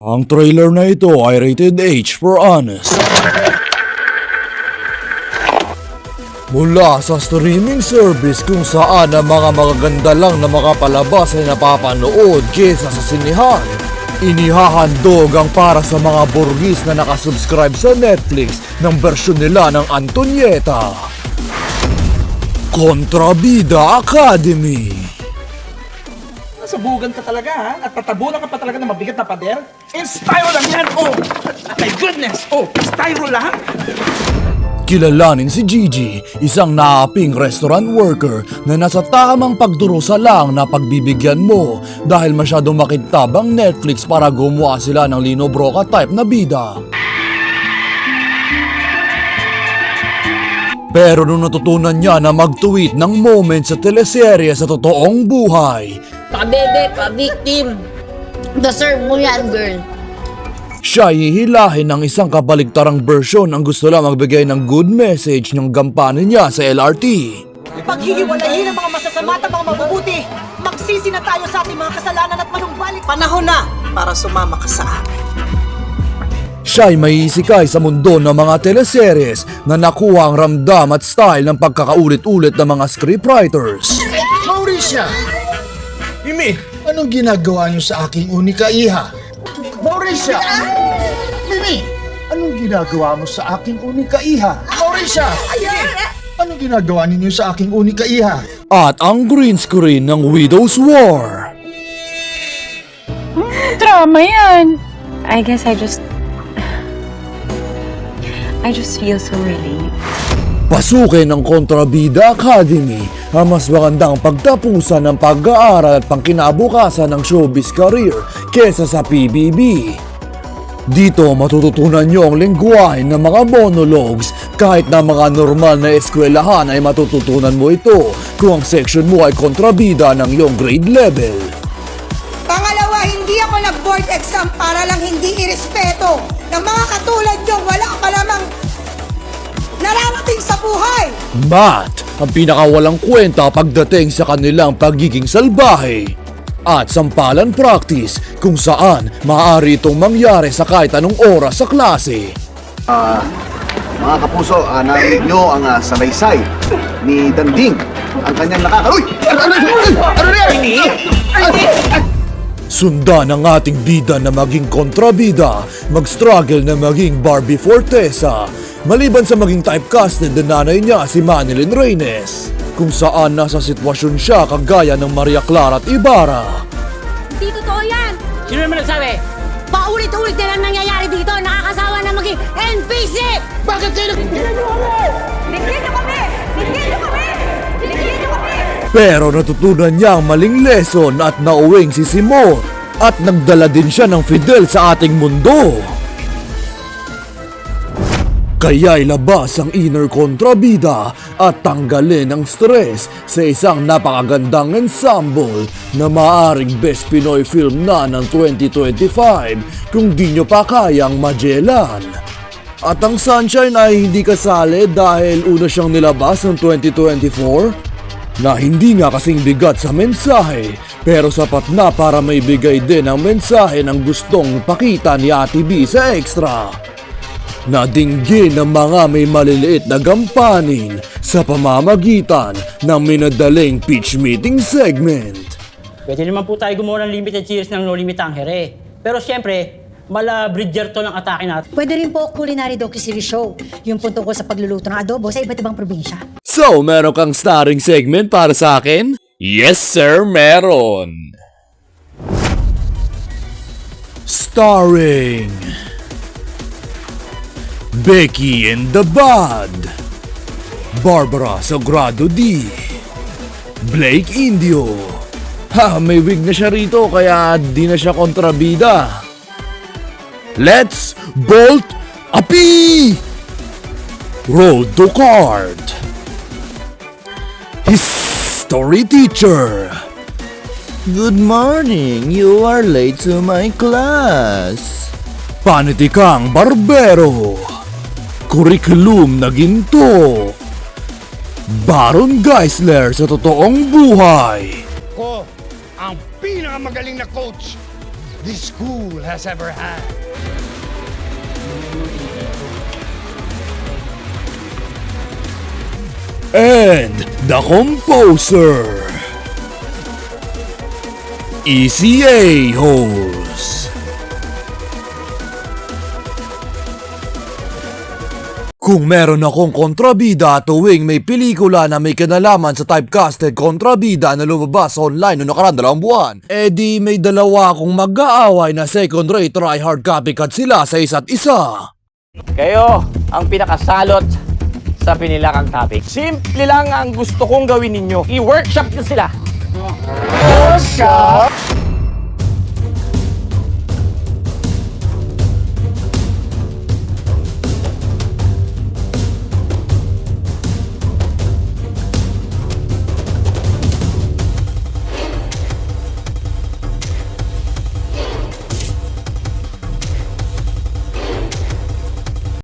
Ang trailer na ito ay rated H for honest. Mula sa streaming service kung saan ang mga magaganda lang na makapalabas ay napapanood kesa sa sinihan, inihahandog ang para sa mga burgis na nakasubscribe sa Netflix ng bersyon nila ng Antonieta. Kontrabida Academy. Sabugan ka talaga, ha? At tatabunan ka pa talaga ng mabigat na pader? And styro lang yan, oh! My goodness, oh! Styro lang? Kilalanin si Gigi, isang naaping restaurant worker na nasa tamang pagdurusa lang na pagbibigyan mo dahil masyadong makintab ang Netflix para gumawa sila ng Lino Broca type na bida. Pero nung natutunan niya na mag-tweet ng moment sa teleserye sa totoong buhay, Pa-bebe, pa-victim. Deserve mo yan, girl. siya hihilahin ng isang kabaligtarang version ang gusto lang magbigay ng good message ng gampanin niya sa LRT. Paghihiwalayin ang mga masasama at mga mabubuti. Magsisi na tayo sa ating mga kasalanan at manumbalik. Panahon na para sumama ka sa amin. Siya'y maiisikay sa mundo ng mga teleseries na nakuha ang ramdam at style ng pagkakaulit-ulit ng mga scriptwriters. Mauricia! Mimi, anong ginagawa niyo sa aking unika iha? Mauricia! Mimi, anong ginagawa mo sa aking unika iha? Mauricia! Anong ginagawa ninyo sa aking unika iha? At ang green screen ng Widow's War. Drama yan. I guess I just feel so relieved. Pasukin ng Kontrabida Academy ang mas magandang pagtapusan ng pag-aaral at pangkinabukasan ng showbiz career kesa sa PBB. Dito matututunan nyo ang lengguwahe ng mga monologues kahit na mga normal na eskwelahan ay matututunan mo ito kung ang section mo ay kontrabida ng iyong grade level. Pangalawa, hindi ako nag-board exam para lang hindi irespeto ng mga katulad niyong wala ka lamang nararating sa buhay. Math, ang pinakawalang kwenta pagdating sa kanilang pagiging salbahe. At sampalan practice kung saan maaari itong mangyari sa kahit anong oras sa klase. Mga kapuso, narinig nyo ang salaysay ni Danding. Ang kanyang Uy! Ano na yan? Sundan ang ating bida na maging kontrabida, mag-struggle na maging Barbie Fortesa, maliban sa maging typecasted na nanay niya si Manilyn Reynes, kung saan nasa sitwasyon siya kagaya ng Maria Clara at Ibarra. Hindi totoo yan. Sino naman nagsabi? Paulit-ulit na lang nangyayari dito. Nakakasawa na maging NPC. Bakit kayo Bigyan niyo kami! Bigyan niyo kami! Bigyan niyo kami! Pero natutunan niya ang maling lesson at nauwing si Simon at nagdala din siya ng Fidel sa ating mundo. Kaya'y labas ang inner kontrabida at tanggalin ang stress sa isang napakagandang ensemble na maaaring Best Pinoy Film na ng 2025 kung di nyo pa kayang Magellan. At ang Sunshine ay hindi kasali dahil una siyang nilabas ng 2024 na hindi nga kasing bigat sa mensahe pero sapat na para may bigay din ang mensahe ng gustong pakita ni Ate B sa extra. Nadinggin ng mga may maliliit na gampanin sa pamamagitan ng minadaling pitch meeting segment. Pwede naman po tayo gumawa ng limited series ng No Limit Angere. Pero siyempre, mala Bridgerton ang atake natin. Pwede rin po culinary docu-series show. Yung puntong ko sa pagluluto ng adobo sa iba't ibang probinsya. So, meron kang starring segment para sa akin? Yes sir, meron! Starring Becky and the Bad, Barbara Sogrado D, Blake Indio. May wig na siya rito kaya di na siya kontrabida. Let's Bolt Api! Road to Card, History Teacher. Good morning, you are late to my class. Panitikang Barbero, Curriculum na Ginto, Baron Geisler sa totoong buhay. Ko ang pinakamagaling na coach this school has ever had. And the composer, ECA host. Kung meron akong kontrabida tuwing may pelikula na may kinalaman sa typecasted kontrabida na lumabas online noong nakaraan 2 buwan, di may dalawa akong mag-aaway na second-rate try-hard copycat sila sa isa't isa. Kayo ang pinakasalot sa pinilakang topic. Simple lang ang gusto kong gawin ninyo. I-workshop nyo sila. Workshop?